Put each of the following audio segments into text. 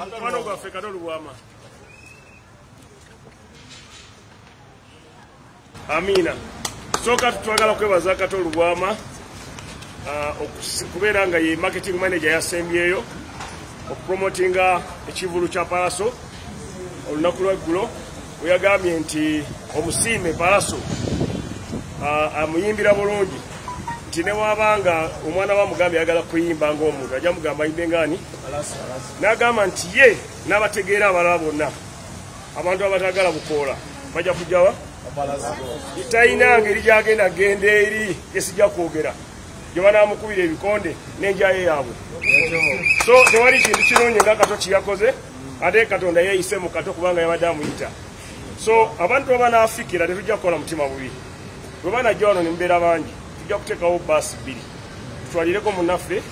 Mukwano gwaffe Kato Lubwama. Amina. Soka tutwagala kwebaza Kato Lubwama kubeera nga ye marketing manager yasembyeyo okupromotinga ekivvulu kya Pallaso olunaku lweggulo we yagambye nti omusiime Pallaso amuyimbira bulungi nti ne wabanga omwana bamugambye ayagala kuyimba ng'omuntu ajja mugamba ayimbe ngani n'agamba nti ye n'abategeera abalala bonna abantu abatagala bukoola bajja kujjawa talina ngeri gyagenda genda eri gesijja kwogera gye banaamukubira ebikonde n'enjayo yaabwe. So tewali kintu kirungi nga Kato kiyakoze ate Katonda yeeyise mu Kato kubanga yabadde amuyita. So abantu abanafikira tetujja kukola mutima bubi. Bwe banajja wano ne mubeera bangi tujja kuteekawo baasi bbiri tutwalireko munnaffe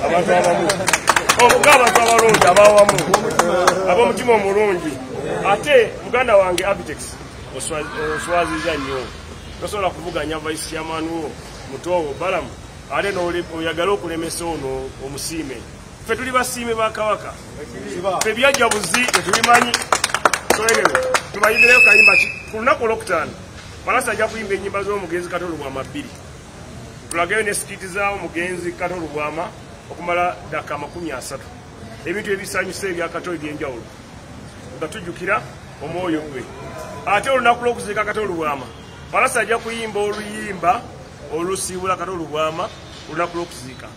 abantu abamu ng'abantu abalungi abawamu ab'omutima omulungi. Ate muganda wange Abitex oswaziza nnyo tosobola kuvuganya vice chairman wo mutowo Balaam ate n'oyagala okulemesa ono omusiime. Ffe tuli basiime ba Kabaka, ffe byajja buzi tetubimanyi. So anyway tubayimbireyo kayimba ku lunaku olwokutaano Pallaso ajja kuyimba ennyimba z'omugenzi Kato Lubwama 2. Tulageyo ne sikiti z'omugenzi Kato Lubwama okumala ddaka 30. Ebintu ebisanyusa ebya Kato eby'enjawulo nga tujjukira omwoyo gwe. Ate olunaku lw'okuziika Kato Lubwama Pallaso ajja kuyimba oluyimba olusiibula Kato Lubwama olunaku lw'okuziika.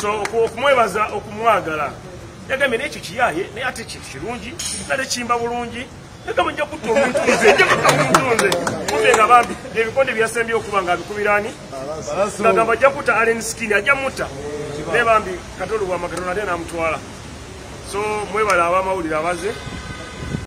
So okumwebaza okumwagala yagambye n'ekyo kiyaaye naye ate kintu kirungi nate kimba bulungi yagamba nja kutta omuntu nze nja kutta omuntu nze kumbe nga bambi ebikonde byasembye okuba nga abikubirani ngagamba ajja kutta Allen Skin ajja mutta naye bambi Kato Lubwama Katonda ate n'amutwala. So mwebala ab'amawulire abaze